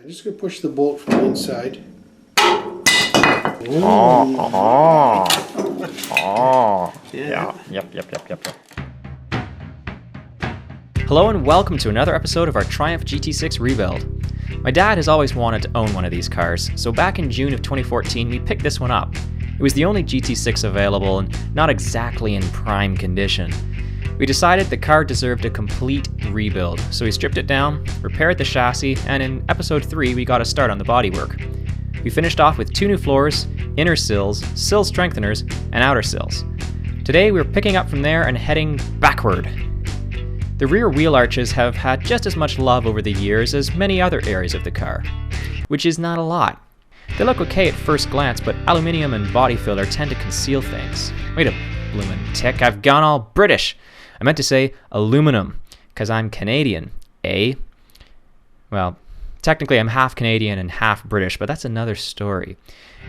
I'm just going to push the bolt from the inside. Yeah. Yep. Hello and welcome to another episode of our Triumph GT6 rebuild. My dad has always wanted to own one of these cars, so back in June of 2014 we picked this one up. It was the only GT6 available and not exactly in prime condition. We decided the car deserved a complete rebuild, so we stripped it down, repaired the chassis, and in episode 3 we got a start on the bodywork. We finished off with 2 new floors, inner sills, sill strengtheners, and outer sills. Today we're picking up from there and heading backward. The rear wheel arches have had just as much love over the years as many other areas of the car, which is not a lot. They look okay at first glance, but aluminium and body filler tend to conceal things. Wait a bloomin' tick, I've gone all British! I meant to say aluminum, because I'm Canadian, eh? Well, technically I'm half Canadian and half British, but that's another story.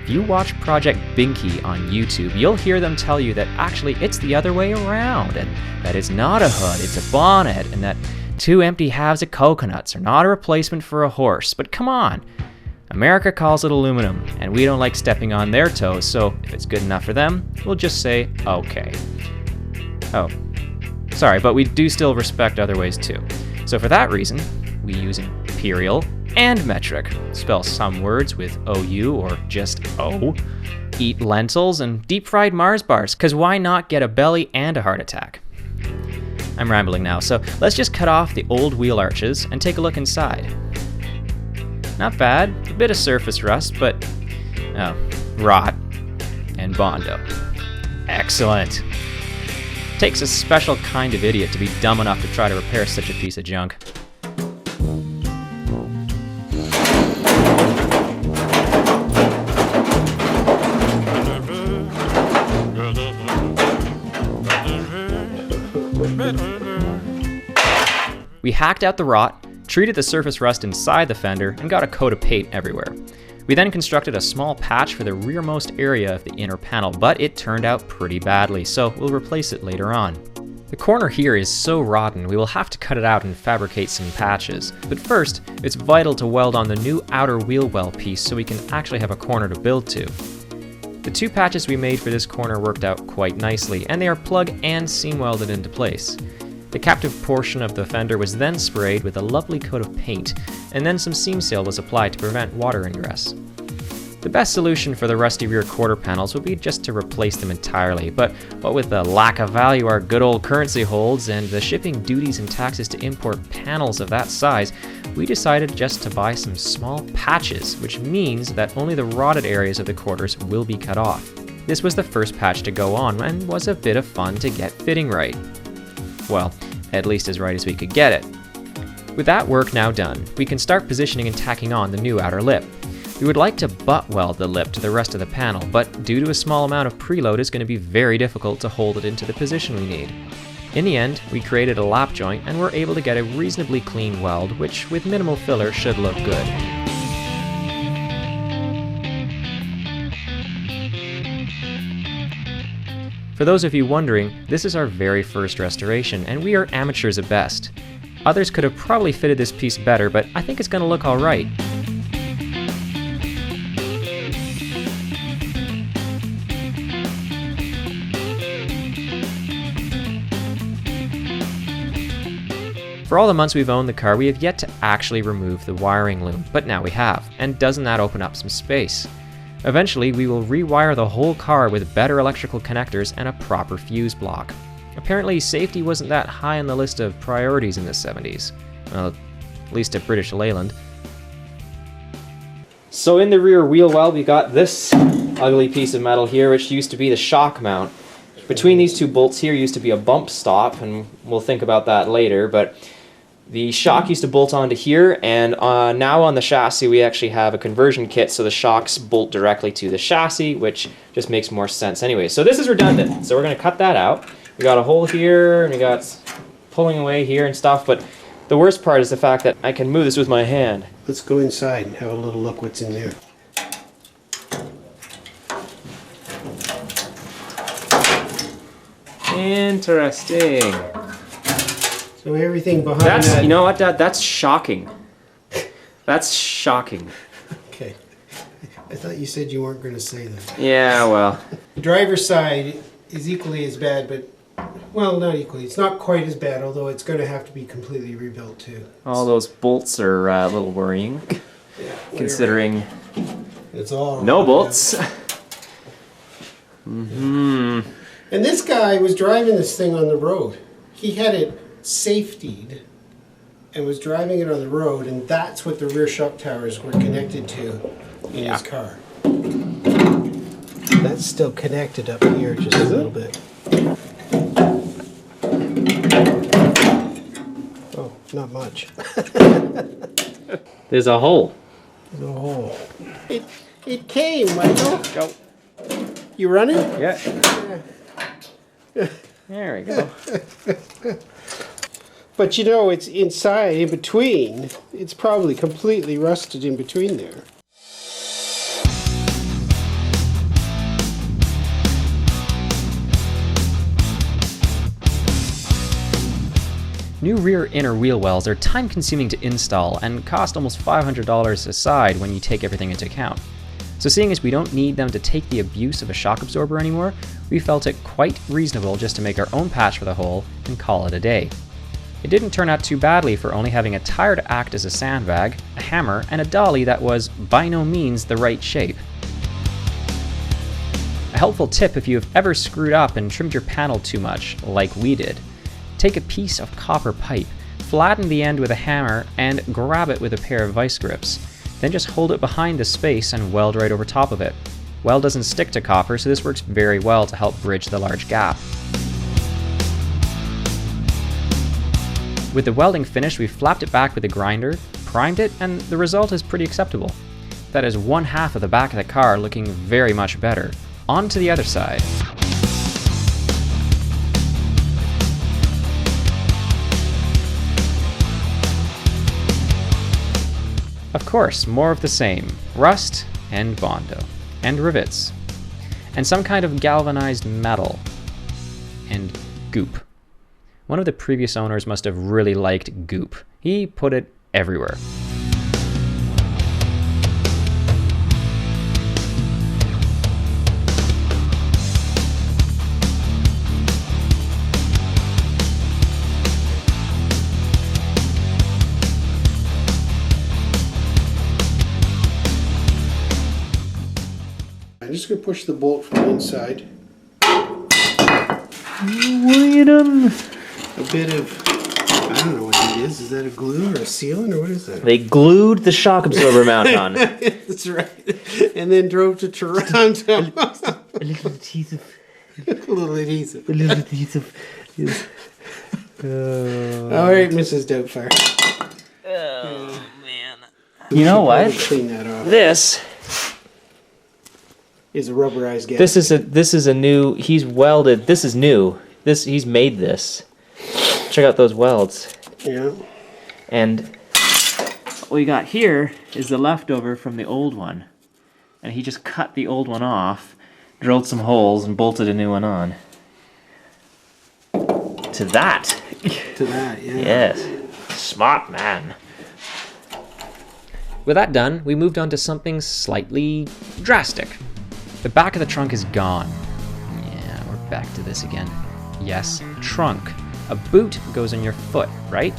If you watch Project Binky on YouTube, you'll hear them tell you that actually it's the other way around, and that it's not a hood, it's a bonnet, and that 2 empty halves of coconuts are not a replacement for a horse. But come on! America calls it aluminum, and we don't like stepping on their toes, so if it's good enough for them, we'll just say okay. Oh. Sorry, but we do still respect other ways too. So for that reason, we use imperial and metric. Spell some words with OU or just O. Eat lentils and deep-fried Mars bars, because why not get a belly and a heart attack? I'm rambling now, so let's just cut off the old wheel arches and take a look inside. Not bad, a bit of surface rust, but rot and Bondo. Excellent. Takes a special kind of idiot to be dumb enough to try to repair such a piece of junk. We hacked out the rot, treated the surface rust inside the fender, and got a coat of paint everywhere. We then constructed a small patch for the rearmost area of the inner panel, but it turned out pretty badly, so we'll replace it later on. The corner here is so rotten we will have to cut it out and fabricate some patches. But first, it's vital to weld on the new outer wheel well piece so we can actually have a corner to build to. The 2 patches we made for this corner worked out quite nicely, and they are plug and seam welded into place. The captive portion of the fender was then sprayed with a lovely coat of paint, and then some seam seal was applied to prevent water ingress. The best solution for the rusty rear quarter panels would be just to replace them entirely, but what with the lack of value our good old currency holds and the shipping duties and taxes to import panels of that size, we decided just to buy some small patches, which means that only the rotted areas of the quarters will be cut off. This was the first patch to go on and was a bit of fun to get fitting right. Well, at least as right as we could get it. With that work now done, we can start positioning and tacking on the new outer lip. We would like to butt weld the lip to the rest of the panel, but due to a small amount of preload, it's going to be very difficult to hold it into the position we need. In the end, we created a lap joint and were able to get a reasonably clean weld, which with minimal filler should look good. For those of you wondering, this is our very first restoration, and we are amateurs at best. Others could have probably fitted this piece better, but I think it's going to look alright. For all the months we've owned the car, we have yet to actually remove the wiring loom, but now we have, and doesn't that open up some space? Eventually, we will rewire the whole car with better electrical connectors and a proper fuse block. Apparently, safety wasn't that high on the list of priorities in the 70s. Well, at least at British Leyland. So in the rear wheel well, we got this ugly piece of metal here, which used to be the shock mount. Between these 2 bolts here used to be a bump stop, and we'll think about that later, but the shock used to bolt onto here, and now on the chassis we actually have a conversion kit, so the shocks bolt directly to the chassis, which just makes more sense anyway. So this is redundant, so we're going to cut that out. We got a hole here, and we got pulling away here and stuff, but the worst part is the fact that I can move this with my hand. Let's go inside and have a little look what's in there. Interesting. So everything behind That's, that... you know what, Dad? That's shocking. That's shocking. Okay. I thought you said you weren't going to say that. Yeah, well. The driver's side is equally as bad, but, well, not equally. It's not quite as bad, although it's going to have to be completely rebuilt too. All those bolts are a little worrying, Yeah, considering it's all no bolts. Mm-hmm. And this guy was driving this thing on the road. He had it safetied and was driving it on the road, and that's what the rear shock towers were connected to in his car. That's still connected up here just a little bit. Oh, not much. There's a hole. There's a hole. It came, Michael. Go. You running? Yeah. There we go. But you know, it's inside, in between. It's probably completely rusted in between there. New rear inner wheel wells are time consuming to install and cost almost $500 a side when you take everything into account. So seeing as we don't need them to take the abuse of a shock absorber anymore, we felt it quite reasonable just to make our own patch for the hole and call it a day. It didn't turn out too badly for only having a tire to act as a sandbag, a hammer, and a dolly that was by no means the right shape. A helpful tip if you have ever screwed up and trimmed your panel too much, like we did. Take a piece of copper pipe, flatten the end with a hammer, and grab it with a pair of vice grips. Then just hold it behind the space and weld right over top of it. Weld doesn't stick to copper, so this works very well to help bridge the large gap. With the welding finished, we flapped it back with a grinder, primed it, and the result is pretty acceptable. That is one half of the back of the car looking very much better. On to the other side. Of course, more of the same. Rust and Bondo. And rivets. And some kind of galvanized metal. And goop. One of the previous owners must have really liked goop. He put it everywhere. I'm just going to push the bolt from the inside. A bit of, I don't know what it is. Is that a glue or a sealant or what is that? They glued the shock absorber mount on. That's right. And then drove to Toronto. A little adhesive. A little adhesive. A little adhesive. All right, Mrs. Doubtfire. Oh, man. You know what? Clean that off. This is a rubberized gap. This is a new, he's welded, this is new. He's made this. Check out those welds. Yeah. And what we got here is the leftover from the old one. And he just cut the old one off, drilled some holes, and bolted a new one on. To that. To that, yeah. Yes. Smart man. With that done, we moved on to something slightly drastic. The back of the trunk is gone. Yeah, we're back to this again. Yes, trunk. A boot goes on your foot, right?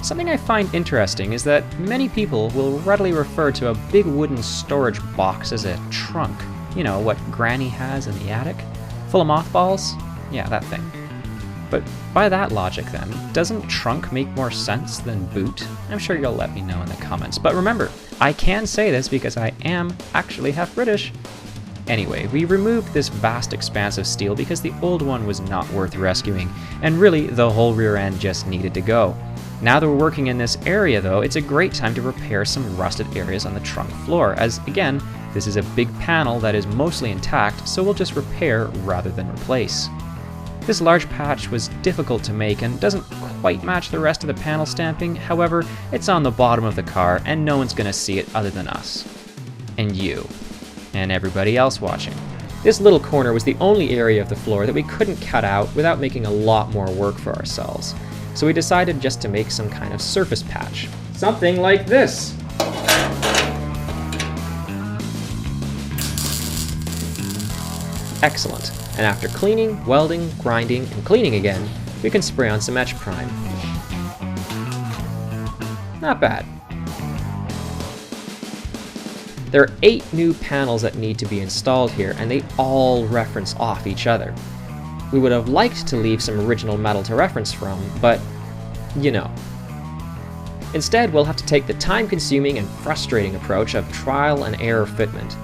Something I find interesting is that many people will readily refer to a big wooden storage box as a trunk. You know, what Granny has in the attic? Full of mothballs? Yeah, that thing. But by that logic then, doesn't trunk make more sense than boot? I'm sure you'll let me know in the comments. But remember, I can say this because I am actually half British. Anyway, we removed this vast expanse of steel because the old one was not worth rescuing, and really the whole rear end just needed to go. Now that we're working in this area though, it's a great time to repair some rusted areas on the trunk floor, as again, this is a big panel that is mostly intact, so we'll just repair rather than replace. This large patch was difficult to make and doesn't quite match the rest of the panel stamping, however, it's on the bottom of the car and no one's gonna see it other than us. And you. And everybody else watching. This little corner was the only area of the floor that we couldn't cut out without making a lot more work for ourselves. So we decided just to make some kind of surface patch. Something like this. excellent, and after cleaning, welding, grinding, and cleaning again, we can spray on some etch prime. Not bad. There are 8 new panels that need to be installed here, and they all reference off each other. We would have liked to leave some original metal to reference from, but you know. Instead, we'll have to take the time-consuming and frustrating approach of trial and error fitment.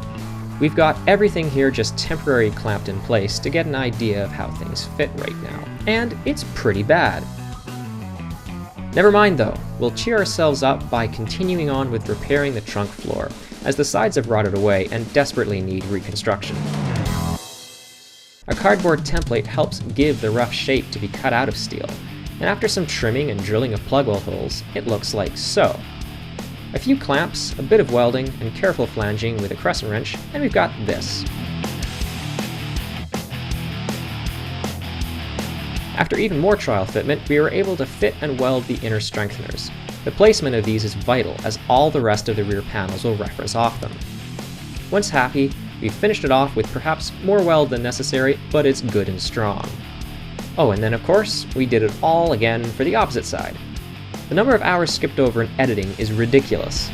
We've got everything here just temporarily clamped in place to get an idea of how things fit right now, and it's pretty bad. Never mind though, we'll cheer ourselves up by continuing on with repairing the trunk floor, as the sides have rotted away and desperately need reconstruction. A cardboard template helps give the rough shape to be cut out of steel, and after some trimming and drilling of plug weld holes, it looks like so. A few clamps, a bit of welding, and careful flanging with a crescent wrench, and we've got this. After even more trial fitment, we were able to fit and weld the inner strengtheners. The placement of these is vital, as all the rest of the rear panels will reference off them. Once happy, we finished it off with perhaps more weld than necessary, but it's good and strong. Oh, and then of course, we did it all again for the opposite side. The number of hours skipped over in editing is ridiculous.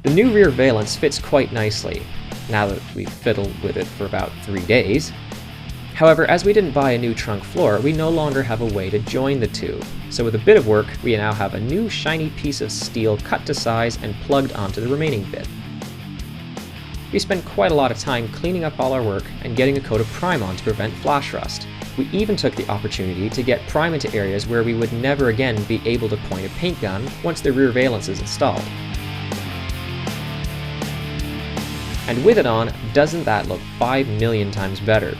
The new rear valance fits quite nicely, now that we've fiddled with it for about 3 days. However, as we didn't buy a new trunk floor, we no longer have a way to join the two, so with a bit of work, we now have a new shiny piece of steel cut to size and plugged onto the remaining bit. We spent quite a lot of time cleaning up all our work and getting a coat of prime on to prevent flash rust. We even took the opportunity to get prime into areas where we would never again be able to point a paint gun once the rear valance is installed. And with it on, doesn't that look 5 million times better?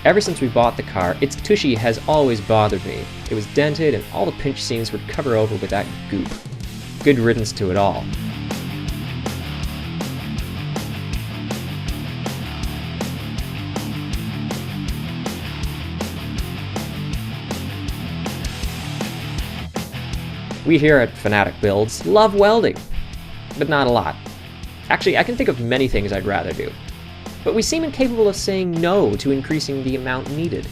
Ever since we bought the car, its tushy has always bothered me. It was dented and all the pinch seams would cover over with that goop. Good riddance to it all. We here at Fanatik Builds love welding, but not a lot. Actually, I can think of many things I'd rather do. But we seem incapable of saying no to increasing the amount needed.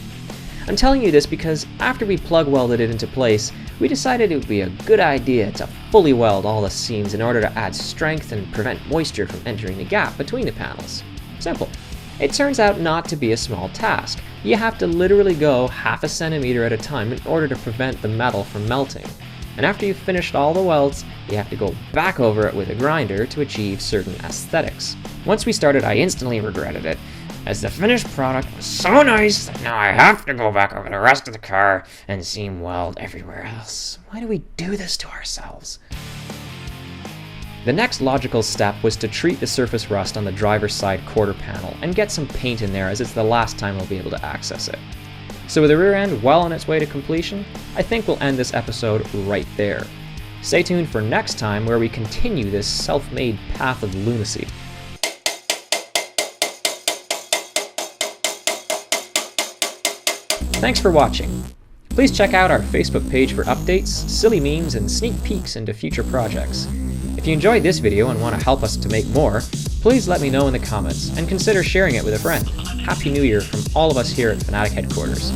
I'm telling you this because after we plug welded it into place, we decided it would be a good idea to fully weld all the seams in order to add strength and prevent moisture from entering the gap between the panels. Simple. It turns out not to be a small task. You have to literally go 1/2 centimeter at a time in order to prevent the metal from melting. And after you've finished all the welds, you have to go back over it with a grinder to achieve certain aesthetics. Once we started, I instantly regretted it, as the finished product was so nice that now I have to go back over the rest of the car and seam weld everywhere else. Why do we do this to ourselves? The next logical step was to treat the surface rust on the driver's side quarter panel and get some paint in there, as it's the last time we'll be able to access it. So with the rear end well on its way to completion, I think we'll end this episode right there. Stay tuned for next time, where we continue this self-made path of lunacy. Thanks for watching. Please check out our Facebook page for updates, silly memes, and sneak peeks into future projects. If you enjoyed this video and want to help us to make more, please let me know in the comments and consider sharing it with a friend. Happy New Year from all of us here at Fanatik headquarters.